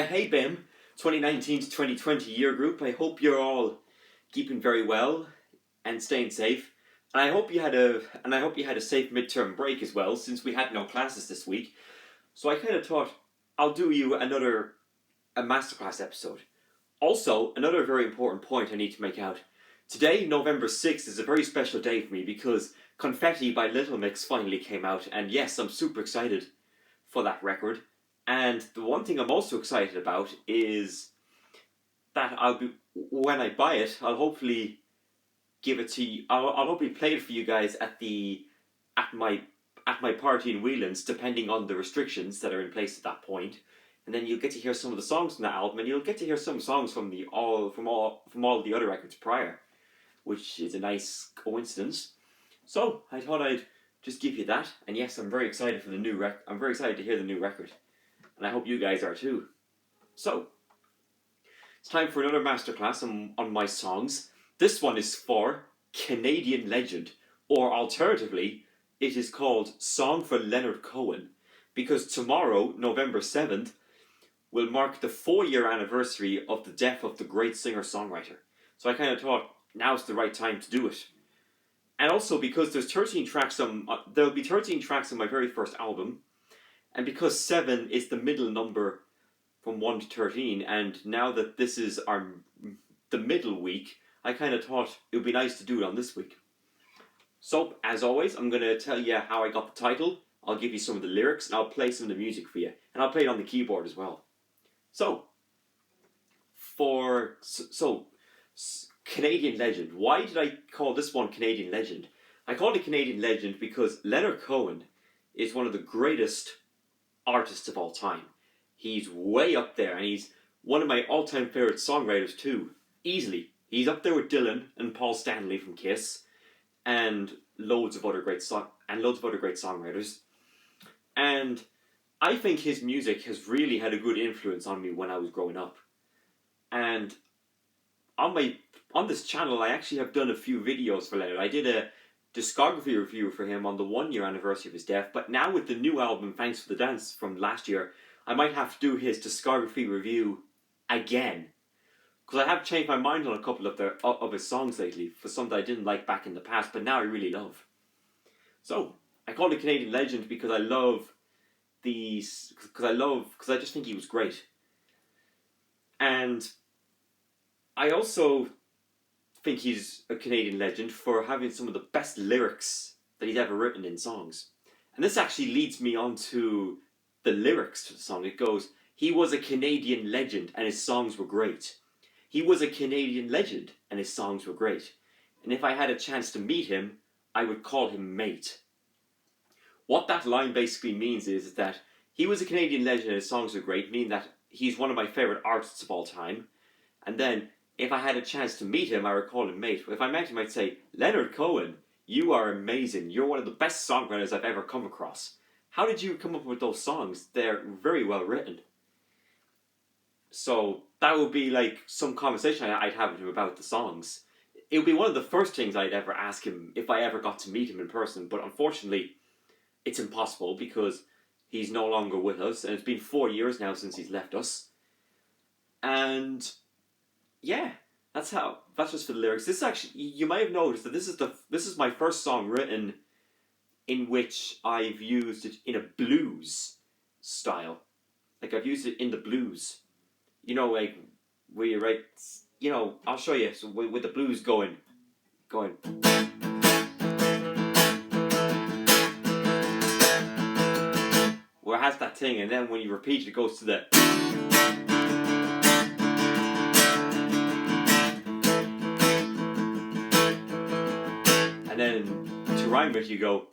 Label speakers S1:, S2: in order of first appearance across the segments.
S1: Hey BIM, 2019 to 2020 year group. I hope you're all keeping very well and staying safe. And I hope you had a safe midterm break as well, since we had no classes this week. So I kind of thought I'll do you a masterclass episode. Also, another very important point I need to make out. Today, November 6th, is a very special day for me because Confetti by Little Mix finally came out, and yes, I'm super excited for that record. And the one thing I'm also excited about is that when I buy it, I'll hopefully give it to you. I'll hopefully play it for you guys at my party in Whelan's, depending on the restrictions that are in place at that point. And then you'll get to hear some of the songs from that album, and you'll get to hear some songs from all the other records prior, which is a nice coincidence. So I thought I'd just give you that, and yes, I'm very excited for the new I'm very excited to hear the new record, and I hope you guys are too. So it's time for another masterclass on my songs. This one is for Canadian Legend, or alternatively, it is called Song for Leonard Cohen, because tomorrow, November 7th, will mark the 4-year anniversary of the death of the great singer-songwriter. So I kind of thought now's the right time to do it. And also because there's 13 tracks there'll be 13 tracks on my very first album, and because 7 is the middle number from 1 to 13, and now that this is the middle week, I kind of thought it would be nice to do it on this week. So, as always, I'm going to tell you how I got the title, I'll give you some of the lyrics, and I'll play some of the music for you. And I'll play it on the keyboard as well. So, Canadian Legend. Why did I call this one Canadian Legend? I called it Canadian Legend because Leonard Cohen is one of the greatest artists of all time. He's way up there, and he's one of my all-time favourite songwriters too. Easily. He's up there with Dylan and Paul Stanley from Kiss, and loads of other great songwriters. And I think his music has really had a good influence on me when I was growing up. And on this channel, I actually have done a few videos for Leonard. I did a discography review for him on the 1-year anniversary of his death, but now with the new album, Thanks for the Dance, from last year, I might have to do his discography review again. Because I have changed my mind on a couple of his songs lately, for some that I didn't like back in the past, but now I really love. So, I called it Canadian Legend because I just think he was great. And I also think he's a Canadian legend for having some of the best lyrics that he's ever written in songs. And this actually leads me on to the lyrics to the song. It goes, he was a Canadian legend and his songs were great. He was a Canadian legend and his songs were great. And if I had a chance to meet him, I would call him mate. What that line basically means is that he was a Canadian legend and his songs were great, meaning that he's one of my favourite artists of all time. And then, if I had a chance to meet him, I would call him mate. If I met him, I'd say, Leonard Cohen, you are amazing. You're one of the best songwriters I've ever come across. How did you come up with those songs? They're very well written. So, that would be like some conversation I'd have with him about the songs. It would be one of the first things I'd ever ask him if I ever got to meet him in person. But unfortunately, it's impossible because he's no longer with us. And it's been 4 years now since he's left us. And yeah, that's just for the lyrics. This actually, you might have noticed that this is my first song written in which I've used it in a blues style. Like I've used it in the blues. You know, like where you write, you know, I'll show you. So with the blues going. Where it has that thing, and then when you repeat it, it goes to the. And then to rhyme it, you go.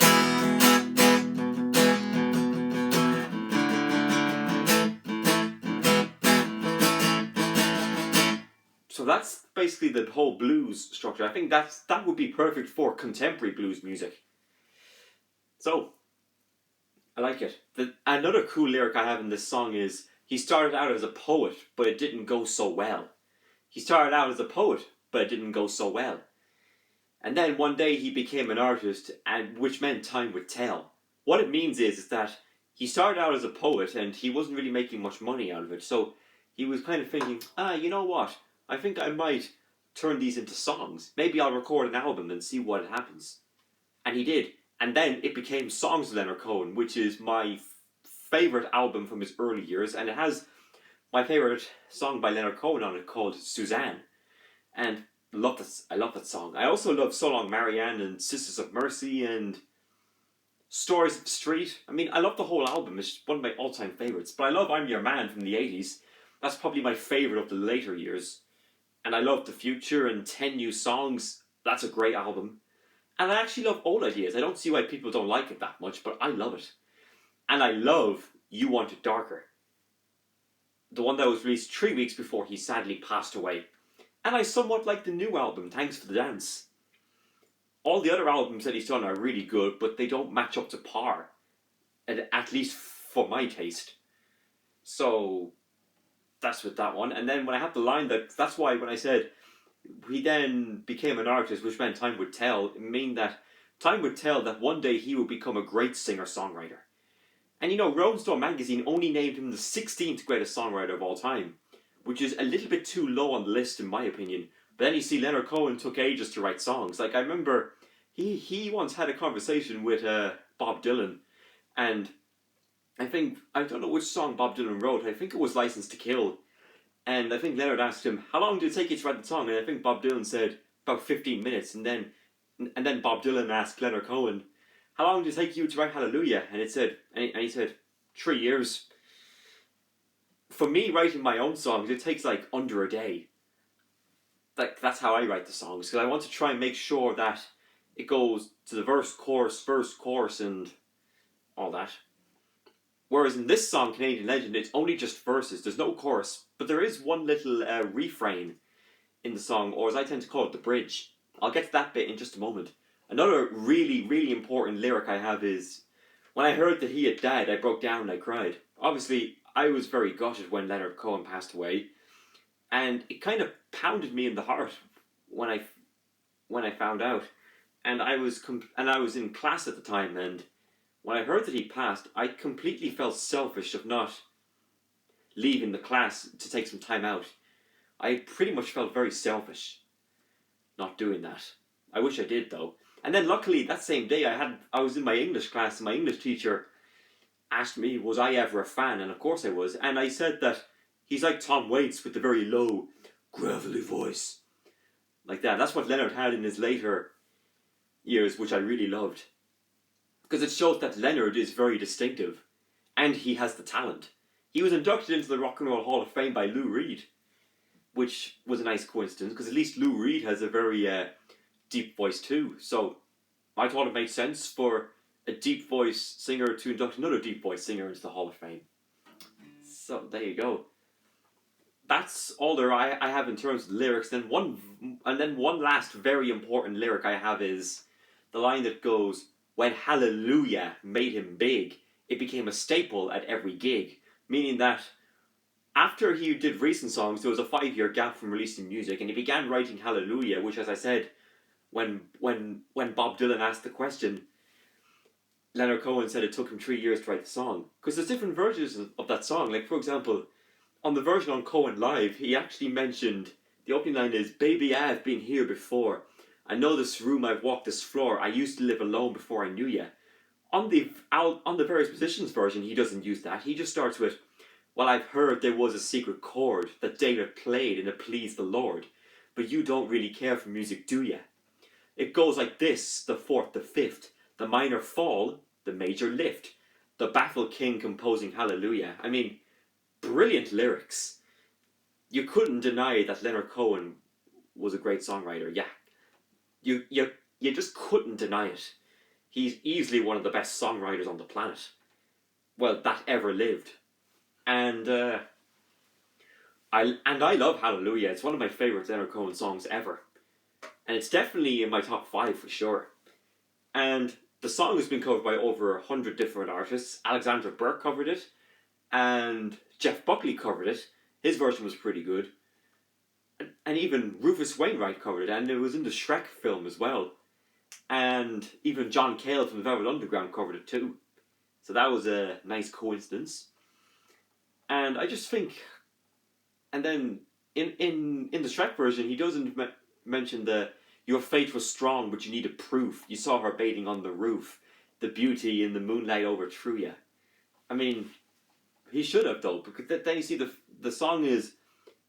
S1: So that's basically the whole blues structure. I think that would be perfect for contemporary blues music. So, I like it. Another cool lyric I have in this song is, he started out as a poet, but it didn't go so well. He started out as a poet, but it didn't go so well. And then one day he became an artist, and which meant time would tell. What it means is that he started out as a poet and he wasn't really making much money out of it. So he was kind of thinking, you know what? I think I might turn these into songs. Maybe I'll record an album and see what happens. And he did. And then it became Songs of Leonard Cohen, which is my favourite album from his early years. And it has my favourite song by Leonard Cohen on it called Suzanne. And I love that song. I also love So Long Marianne and Sisters of Mercy and Stories of the Street. I mean, I love the whole album. It's one of my all-time favourites. But I love I'm Your Man from the 80s. That's probably my favourite of the later years. And I love The Future and 10 New Songs. That's a great album. And I actually love Old Ideas. I don't see why people don't like it that much, but I love it. And I love You Want It Darker. The one that was released 3 weeks before he sadly passed away. And I somewhat like the new album, Thanks for the Dance. All the other albums that he's done are really good, but they don't match up to par. At least for my taste. So that's with that one. And then when I had the line that's why when I said he then became an artist, which meant time would tell, it mean that time would tell that one day he would become a great singer-songwriter. And you know, Rolling Stone magazine only named him the 16th greatest songwriter of all time, which is a little bit too low on the list in my opinion. But then you see Leonard Cohen took ages to write songs. Like I remember he once had a conversation with Bob Dylan, and I don't know which song Bob Dylan wrote. I think it was License to Kill. And I think Leonard asked him, how long did it take you to write the song? And I think Bob Dylan said, about 15 minutes. And then Bob Dylan asked Leonard Cohen, how long did it take you to write Hallelujah? And he said, 3 years. For me, writing my own songs, it takes like under a day. Like, that's how I write the songs. Because I want to try and make sure that it goes to the verse, chorus, and all that. Whereas in this song, Canadian Legend, it's only just verses. There's no chorus. But there is one little refrain in the song, or as I tend to call it, the bridge. I'll get to that bit in just a moment. Another really, really important lyric I have is, when I heard that he had died, I broke down and I cried. Obviously, I was very gutted when Leonard Cohen passed away. And it kind of pounded me in the heart when I found out. And I was in class at the time, and when I heard that he passed, I completely felt selfish of not leaving the class to take some time out. I pretty much felt very selfish not doing that. I wish I did though. And then luckily that same day I was in my English class and my English teacher asked me was I ever a fan, and of course I was. And I said that he's like Tom Waits with the very low, gravelly voice. Like that. That's what Leonard had in his later years, which I really loved. Because it shows that Leonard is very distinctive. And he has the talent. He was inducted into the Rock and Roll Hall of Fame by Lou Reed. Which was a nice coincidence, because at least Lou Reed has a very deep voice too. So I thought it made sense for a deep voice singer to induct another deep voice singer into the Hall of Fame. So there you go. That's all I have in terms of the lyrics. Then one last very important lyric I have is the line that goes, when Hallelujah made him big, it became a staple at every gig. Meaning that after he did recent songs, there was a 5-year gap from releasing music, and he began writing Hallelujah, which, as I said, when Bob Dylan asked the question, Leonard Cohen said it took him 3 years to write the song. Because there's different versions of that song. Like, for example, on the version on Cohen Live, he actually mentioned, the opening line is, baby, I've been here before. I know this room, I've walked this floor. I used to live alone before I knew ya. On the Various Positions version, he doesn't use that. He just starts with, well, I've heard there was a secret chord that David played and it pleased the Lord. But you don't really care for music, do ya? It goes like this, the fourth, the fifth, the minor fall, the major lift, the baffled king composing Hallelujah. I mean, brilliant lyrics. You couldn't deny that Leonard Cohen was a great songwriter, yeah. You just couldn't deny it. He's easily one of the best songwriters on the planet. Well, that ever lived. And I love Hallelujah. It's one of my favourite Leonard Cohen songs ever. And it's definitely in my top 5 for sure. And the song has been covered by over 100 different artists. Alexandra Burke covered it. And Jeff Buckley covered it. His version was pretty good. And even Rufus Wainwright covered it. And it was in the Shrek film as well. And even John Cale from the Velvet Underground covered it too. So that was a nice coincidence. And I just think And then in the Shrek version, he doesn't mention the your fate was strong, but you needed proof. You saw her bathing on the roof. The beauty in the moonlight overthrew you. I mean, he should have though, because then you see the song is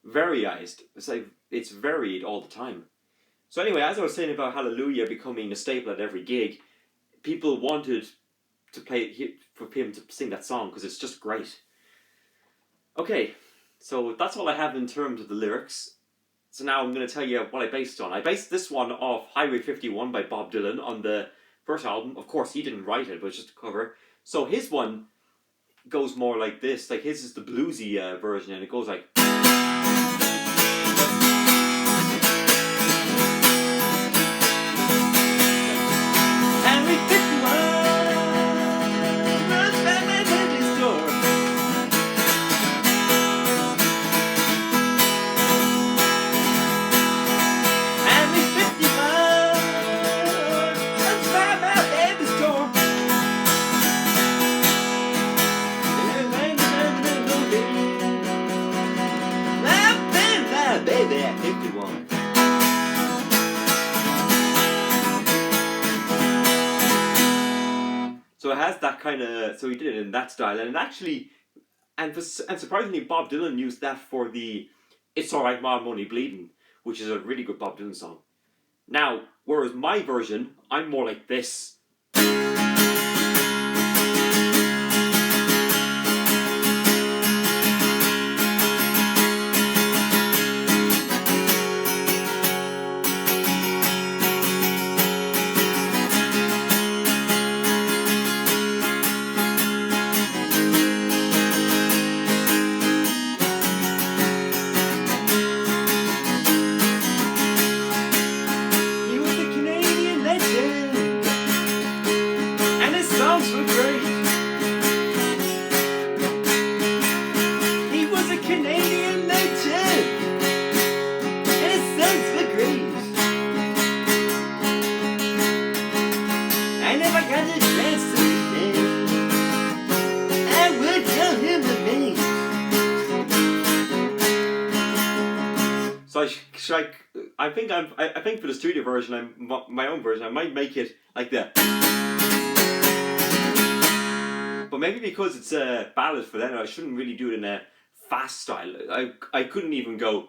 S1: variized. It's like it's varied all the time. So anyway, as I was saying about Hallelujah becoming a staple at every gig, people wanted to for him to sing that song because it's just great. Okay, so that's all I have in terms of the lyrics. So now I'm going to tell you what I based on. I based this one off Highway 51 by Bob Dylan on the first album. Of course, he didn't write it, but it's just a cover. So his one goes more like this. Like his is the bluesy version, and it goes like. So it has that kind of, so he did it in that style, and actually, and surprisingly, Bob Dylan used that for the "It's Alright, Ma, Money Bleeding," which is a really good Bob Dylan song. Now, whereas my version, I'm more like this. So I think for the studio version, my own version, I might make it like that. But maybe because it's a ballad for them, I shouldn't really do it in a fast style. I couldn't even go.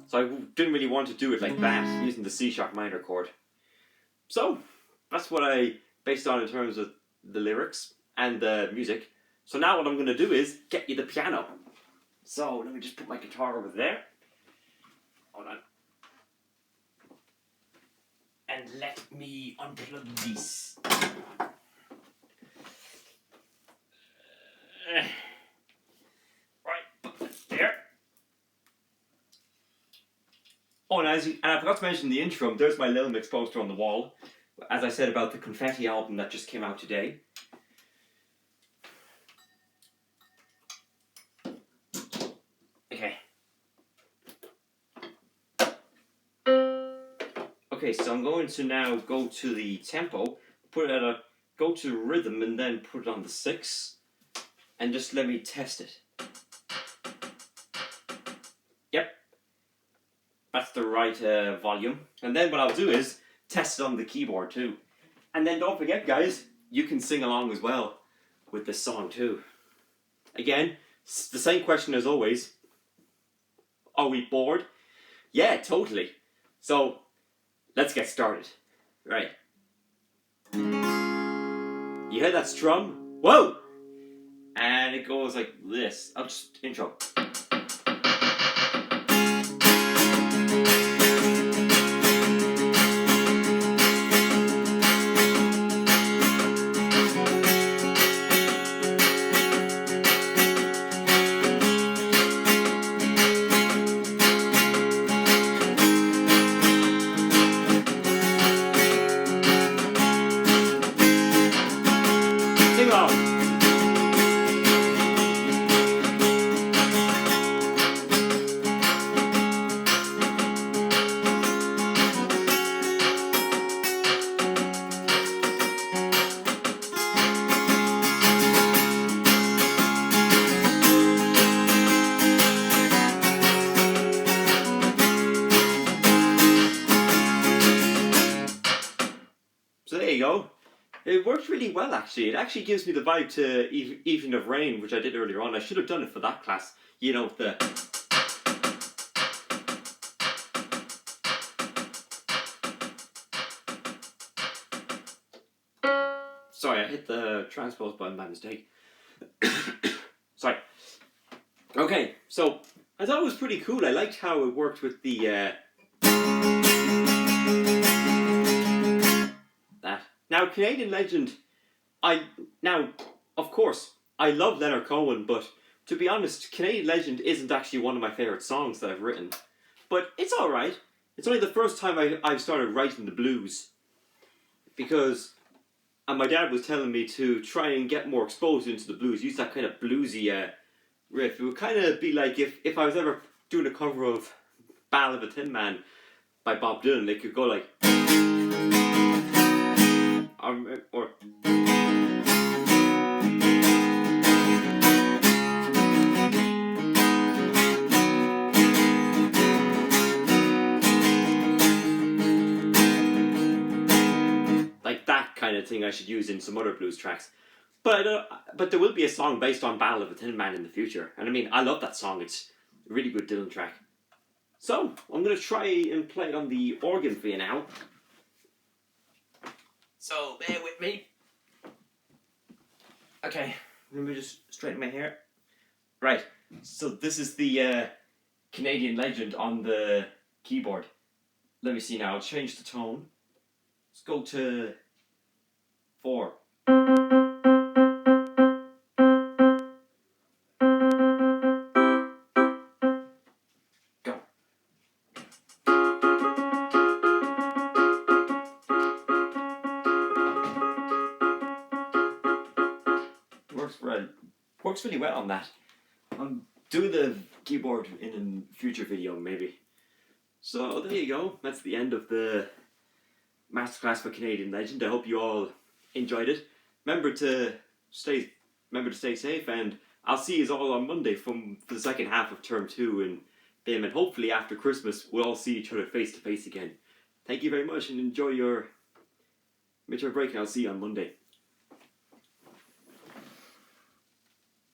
S1: So I didn't really want to do it like that, using the C sharp minor chord. So that's what I based on in terms of the lyrics and the music. So now what I'm going to do is get you the piano. So let me just put my guitar over there. Hold on. And let me unplug this. Right, put that there. Oh, and I forgot to mention the intro. There's my Little Mix poster on the wall. As I said about the Confetti album that just came out today. Okay, so I'm going to now go to the tempo, go to rhythm, and then put it on the 6, and just let me test it. Yep, that's the right volume. And then what I'll do is test it on the keyboard too. And then don't forget, guys, you can sing along as well with this song too. Again, the same question as always. Are we bored? Yeah, totally. So, let's get started. Right. You hear that strum? Whoa! And it goes like this. I'll just intro. Sing along. you go. It worked really well, actually. It actually gives me the vibe to Evening of Rain, which I did earlier on. I should have done it for that class. You know, the... Sorry, I hit the transpose button by mistake. Sorry. Okay, so I thought it was pretty cool. I liked how it worked with the... that. Now, Canadian Legend... of course, I love Leonard Cohen, but to be honest, Canadian Legend isn't actually one of my favourite songs that I've written. But it's alright. It's only the first time I've started writing the blues. Because... And my dad was telling me to try and get more exposed into the blues, use that kind of bluesy riff. It would kind of be like if I was ever doing a cover of Ballad of a Tin Man by Bob Dylan, it could go like... or like that kind of thing I should use in some other blues tracks. But there will be a song based on Ballad of a Tin Man in the future. And I mean, I love that song. It's a really good Dylan track. So, I'm going to try and play it on the organ for you now. So, bear with me. Okay, let me just straighten my hair. Right, so this is the Canadian Legend on the keyboard. Let me see now, I'll change the tone. Let's go to 4. Go. Works really well on that. I'll do the keyboard in a future video maybe. So there you go. That's the end of the Masterclass for Canadian Legend. I hope you all enjoyed it. Remember to stay safe, and I'll see you all on Monday for the second half of term 2 in BIM, and hopefully after Christmas we'll all see each other face to face again. Thank you very much and enjoy your midterm break, and I'll see you on Monday.